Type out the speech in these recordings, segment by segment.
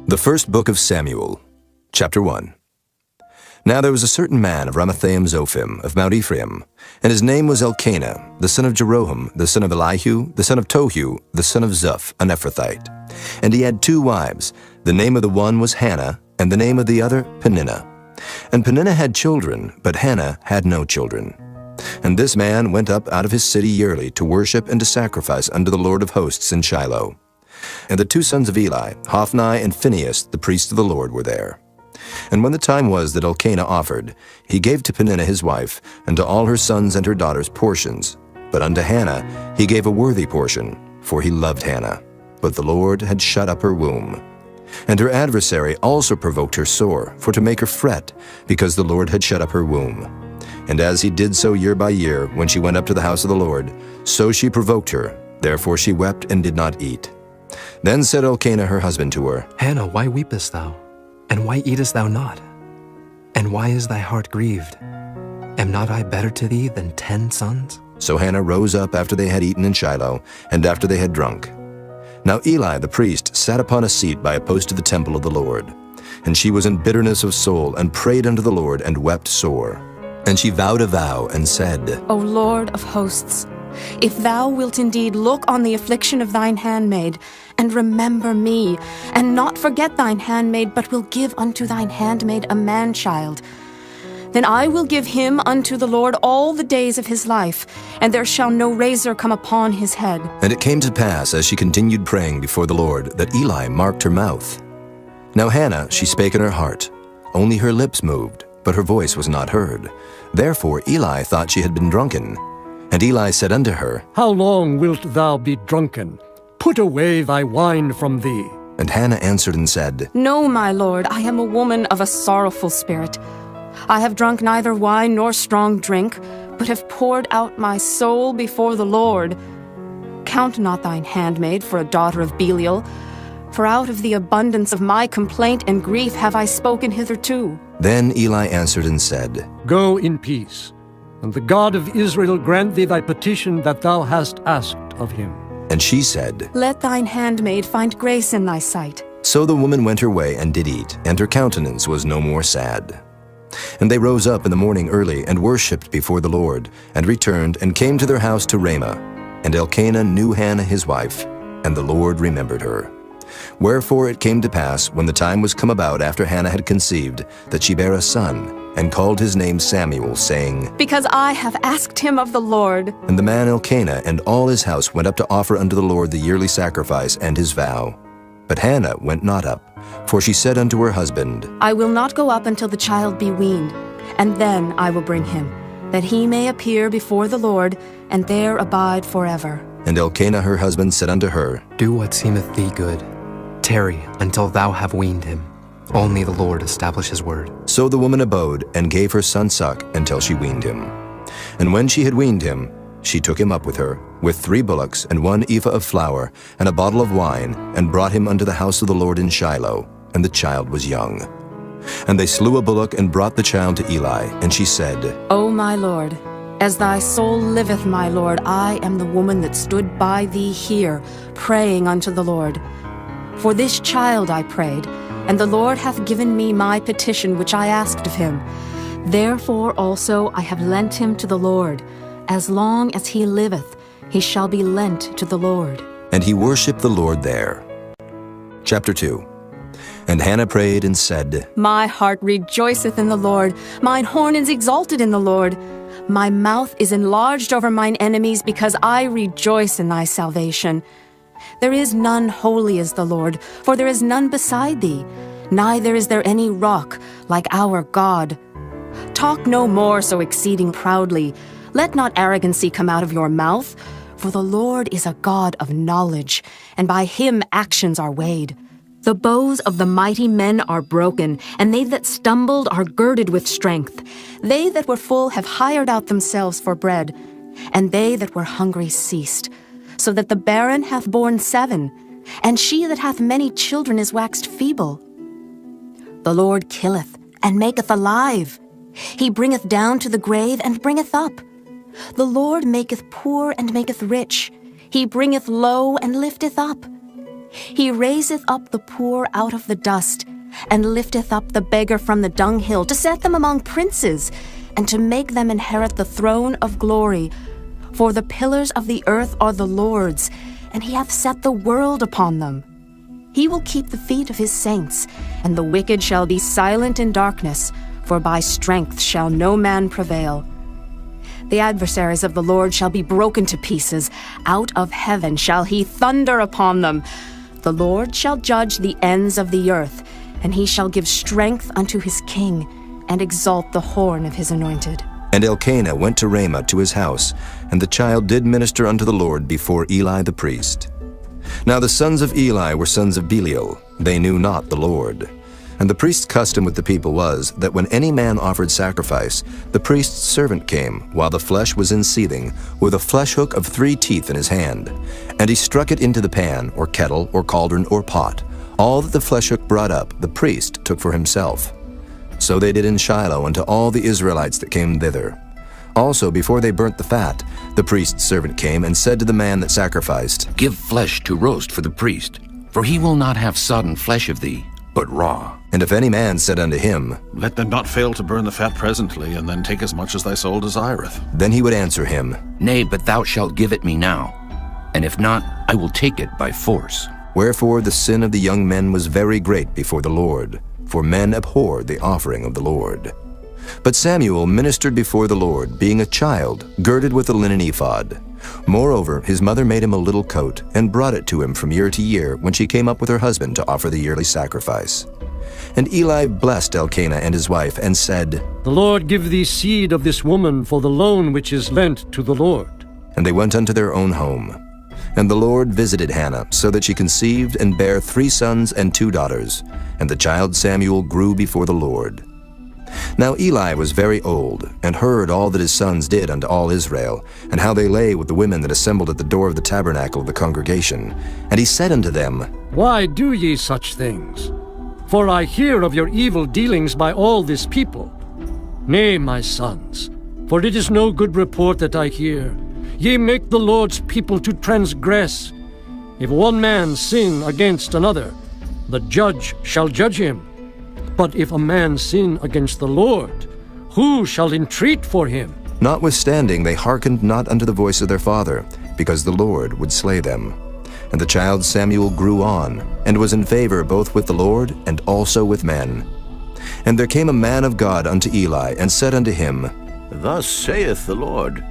The first book of Samuel, chapter 1. Now there was a certain man of Ramarhaim Zophim of Mount Ephraim, and his name was Elkanah, the son of Jeroham, the son of Elihu, the son of Tohu, the son of Zuph, an Ephraimite. And he had 2 wives. The name of the one was Hannah, and the name of the other Peninnah. And Peninnah had children, but Hannah had no children. And this man went up out of his city yearly to worship and to sacrifice unto the Lord of hosts in Shiloh. And the 2 sons of Eli, Hophni and Phinehas, the priests of the Lord, were there. And when the time was that Elkanah offered, he gave to Peninnah his wife, and to all her sons and her daughters portions. But unto Hannah he gave a worthy portion, for he loved Hannah. But the Lord had shut up her womb. And her adversary also provoked her sore, for to make her fret, because the Lord had shut up her womb. And as he did so year by year, when she went up to the house of the Lord, so she provoked her. Therefore she wept and did not eat. Then said Elkanah her husband to her, Hannah, why weepest thou? And why eatest thou not? And why is thy heart grieved? Am not I better to thee than 10 sons? So Hannah rose up after they had eaten in Shiloh, and after they had drunk. Now Eli the priest sat upon a seat by a post of the temple of the Lord. And she was in bitterness of soul, and prayed unto the Lord, and wept sore. And she vowed a vow, and said, O Lord of hosts, if thou wilt indeed look on the affliction of thine handmaid, and remember me, and not forget thine handmaid, but will give unto thine handmaid a man-child, then I will give him unto the Lord all the days of his life, and there shall no razor come upon his head. And it came to pass, as she continued praying before the Lord, that Eli marked her mouth. Now Hannah, she spake in her heart, only her lips moved, but her voice was not heard. Therefore Eli thought she had been drunken. And Eli said unto her, How long wilt thou be drunken? Put away thy wine from thee. And Hannah answered and said, No, my lord, I am a woman of a sorrowful spirit. I have drunk neither wine nor strong drink, but have poured out my soul before the Lord. Count not thine handmaid for a daughter of Belial, for out of the abundance of my complaint and grief have I spoken hitherto. Then Eli answered and said, Go in peace, and the God of Israel grant thee thy petition that thou hast asked of him. And she said, Let thine handmaid find grace in thy sight. So the woman went her way and did eat, and her countenance was no more sad. And they rose up in the morning early, and worshipped before the Lord, and returned, and came to their house to Ramah. And Elkanah knew Hannah his wife, and the Lord remembered her. Wherefore it came to pass, when the time was come about after Hannah had conceived, that she bare a son, and called his name Samuel, saying, Because I have asked him of the Lord. And the man Elkanah and all his house went up to offer unto the Lord the yearly sacrifice and his vow. But Hannah went not up, for she said unto her husband, I will not go up until the child be weaned, and then I will bring him, that he may appear before the Lord, and there abide forever. And Elkanah her husband said unto her, Do what seemeth thee good. Tarry until thou have weaned him. Only the Lord establish his word. So the woman abode, and gave her son suck until she weaned him. And when she had weaned him, she took him up with her, with 3 bullocks, and 1 ephah of flour, and a bottle of wine, and brought him unto the house of the Lord in Shiloh, and the child was young. And they slew a bullock, and brought the child to Eli. And she said, O my Lord, as thy soul liveth, my Lord, I am the woman that stood by thee here, praying unto the Lord. For this child I prayed, and the Lord hath given me my petition which I asked of him. Therefore also I have lent him to the Lord. As long as he liveth, he shall be lent to the Lord. And he worshipped the Lord there. Chapter 2. And Hannah prayed and said, My heart rejoiceth in the Lord, mine horn is exalted in the Lord. My mouth is enlarged over mine enemies, because I rejoice in thy salvation. There is none holy as the Lord, for there is none beside thee, neither is there any rock like our God. Talk no more so exceeding proudly. Let not arrogancy come out of your mouth, for the Lord is a God of knowledge, and by him actions are weighed. The bows of the mighty men are broken, and they that stumbled are girded with strength. They that were full have hired out themselves for bread, and they that were hungry ceased. So that the barren hath borne 7, and she that hath many children is waxed feeble. The Lord killeth, and maketh alive. He bringeth down to the grave, and bringeth up. The Lord maketh poor, and maketh rich. He bringeth low, and lifteth up. He raiseth up the poor out of the dust, and lifteth up the beggar from the dunghill, to set them among princes, and to make them inherit the throne of glory. For the pillars of the earth are the Lord's, and he hath set the world upon them. He will keep the feet of his saints, and the wicked shall be silent in darkness, for by strength shall no man prevail. The adversaries of the Lord shall be broken to pieces. Out of heaven shall he thunder upon them. The Lord shall judge the ends of the earth, and he shall give strength unto his king, and exalt the horn of his anointed. And Elkanah went to Ramah to his house, and the child did minister unto the Lord before Eli the priest. Now the sons of Eli were sons of Belial. They knew not the Lord. And the priest's custom with the people was that when any man offered sacrifice, the priest's servant came, while the flesh was in seething, with a flesh hook of 3 teeth in his hand. And he struck it into the pan, or kettle, or cauldron, or pot. All that the flesh hook brought up, the priest took for himself. So they did in Shiloh unto all the Israelites that came thither. Also, before they burnt the fat, the priest's servant came and said to the man that sacrificed, Give flesh to roast for the priest, for he will not have sodden flesh of thee, but raw. And if any man said unto him, Let them not fail to burn the fat presently, and then take as much as thy soul desireth. then he would answer him, Nay, but thou shalt give it me now, and if not, I will take it by force. Wherefore the sin of the young men was very great before the Lord, for men abhorred the offering of the Lord. But Samuel ministered before the Lord, being a child, girded with a linen ephod. Moreover, his mother made him a little coat, and brought it to him from year to year, when she came up with her husband to offer the yearly sacrifice. And Eli blessed Elkanah and his wife, and said, The Lord give thee seed of this woman for the loan which is lent to the Lord. And they went unto their own home. And the Lord visited Hannah, so that she conceived and bare 3 sons and 2 daughters. And the child Samuel grew before the Lord. Now Eli was very old, and heard all that his sons did unto all Israel, and how they lay with the women that assembled at the door of the tabernacle of the congregation. And he said unto them, Why do ye such things? For I hear of your evil dealings by all this people. Nay, my sons, for it is no good report that I hear. Ye make the Lord's people to transgress. If one man sin against another, the judge shall judge him. But if a man sin against the Lord, who shall entreat for him? Notwithstanding they hearkened not unto the voice of their father, because the Lord would slay them. And the child Samuel grew on, and was in favor both with the Lord and also with men. And there came a man of God unto Eli, and said unto him, Thus saith the Lord,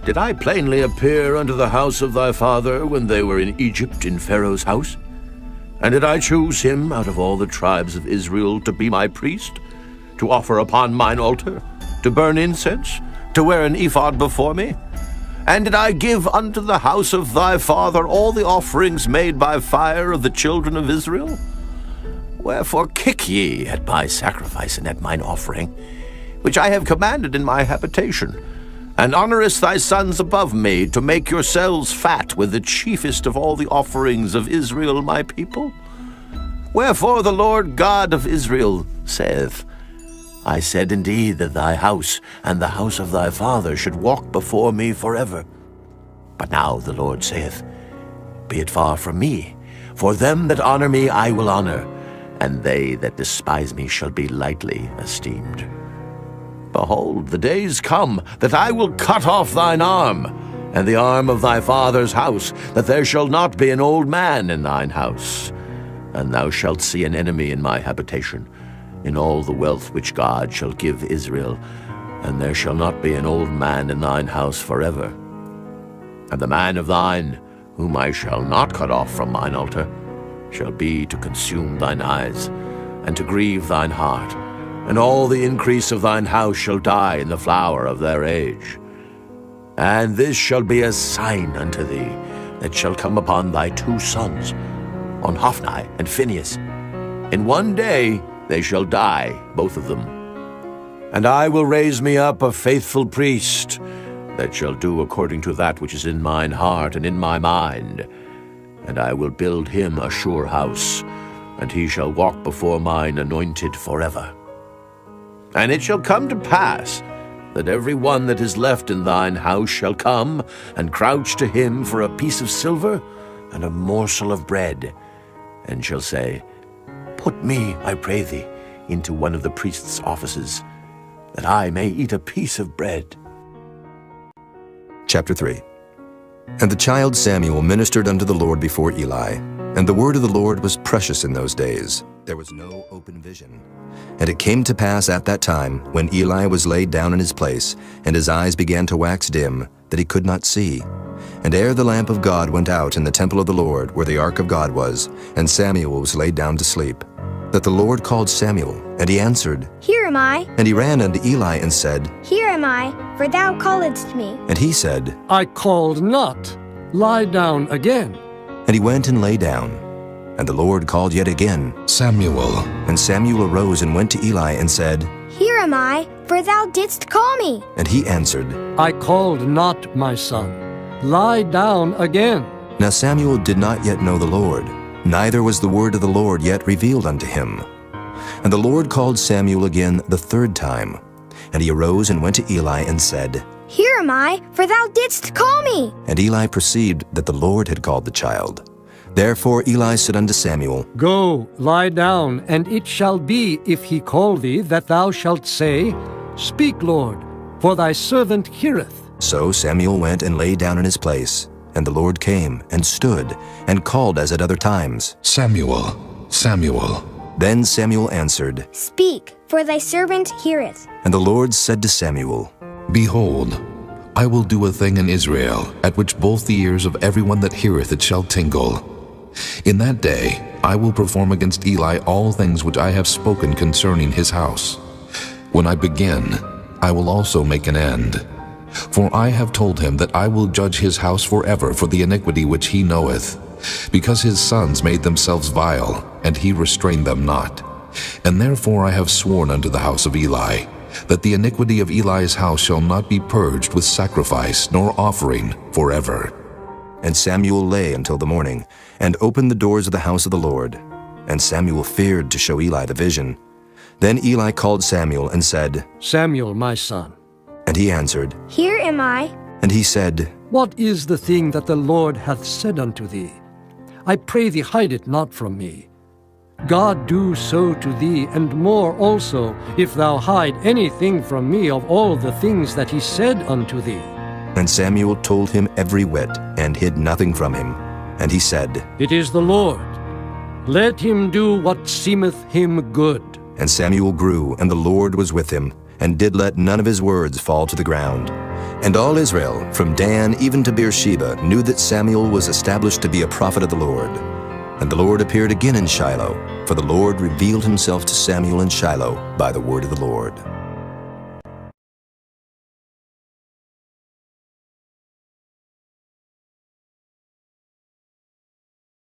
Did I plainly appear unto the house of thy father when they were in Egypt in Pharaoh's house? And did I choose him out of all the tribes of Israel to be my priest, to offer upon mine altar, to burn incense, to wear an ephod before me? And did I give unto the house of thy father all the offerings made by fire of the children of Israel? Wherefore kick ye at my sacrifice and at mine offering, which I have commanded in my habitation, and honorest thy sons above me, to make yourselves fat with the chiefest of all the offerings of Israel my people? Wherefore the Lord God of Israel saith, I said indeed that thy house and the house of thy father should walk before me forever. But now the Lord saith, Be it far from me, for them that honor me I will honor, and they that despise me shall be lightly esteemed. Behold, the days come that I will cut off thine arm, and the arm of thy father's house, that there shall not be an old man in thine house. And thou shalt see an enemy in my habitation, in all the wealth which God shall give Israel, and there shall not be an old man in thine house forever. And the man of thine, whom I shall not cut off from mine altar, shall be to consume thine eyes, and to grieve thine heart, and all the increase of thine house shall die in the flower of their age. And this shall be a sign unto thee, that shall come upon thy 2 sons, on Hophni and Phinehas. In one day they shall die, both of them. And I will raise me up a faithful priest, that shall do according to that which is in mine heart and in my mind. And I will build him a sure house, and he shall walk before mine anointed forever. And it shall come to pass, that every one that is left in thine house shall come, and crouch to him for a piece of silver and a morsel of bread, and shall say, Put me, I pray thee, into one of the priest's offices, that I may eat a piece of bread. Chapter 3. And the child Samuel ministered unto the Lord before Eli, and the word of the Lord was precious in those days. There was no open vision. And it came to pass at that time, when Eli was laid down in his place, and his eyes began to wax dim, that he could not see. And ere the lamp of God went out in the temple of the Lord, where the ark of God was, and Samuel was laid down to sleep, that the Lord called Samuel, and he answered, Here am I. And he ran unto Eli and said, Here am I, for thou calledst me. And he said, I called not. Lie down again. And he went and lay down. And the Lord called yet again, Samuel. And Samuel arose and went to Eli and said, Here am I, for thou didst call me. And he answered, I called not, my son. Lie down again. Now Samuel did not yet know the Lord, neither was the word of the Lord yet revealed unto him. And the Lord called Samuel again the third time. And he arose and went to Eli and said, Here am I, for thou didst call me. And Eli perceived that the Lord had called the child. Therefore Eli said unto Samuel, Go, lie down, and it shall be, if he call thee, that thou shalt say, Speak, Lord, for thy servant heareth. So Samuel went and lay down in his place. And the Lord came and stood and called as at other times, Samuel, Samuel. Then Samuel answered, Speak, for thy servant heareth. And the Lord said to Samuel, Behold, I will do a thing in Israel, at which both the ears of everyone that heareth it shall tingle. In that day I will perform against Eli all things which I have spoken concerning his house. When I begin, I will also make an end. For I have told him that I will judge his house forever for the iniquity which he knoweth, because his sons made themselves vile, and he restrained them not. And therefore I have sworn unto the house of Eli, that the iniquity of Eli's house shall not be purged with sacrifice nor offering forever. And Samuel lay until the morning, and opened the doors of the house of the Lord. And Samuel feared to show Eli the vision. Then Eli called Samuel and said, Samuel, my son. And he answered, Here am I. And he said, What is the thing that the Lord hath said unto thee? I pray thee, hide it not from me. God do so to thee, and more also, if thou hide anything from me of all the things that he said unto thee. And Samuel told him every whit, and hid nothing from him. And he said, It is the Lord. Let him do what seemeth him good. And Samuel grew, and the Lord was with him, and did let none of his words fall to the ground. And all Israel, from Dan even to Beersheba, knew that Samuel was established to be a prophet of the Lord. And the Lord appeared again in Shiloh, for the Lord revealed himself to Samuel in Shiloh by the word of the Lord.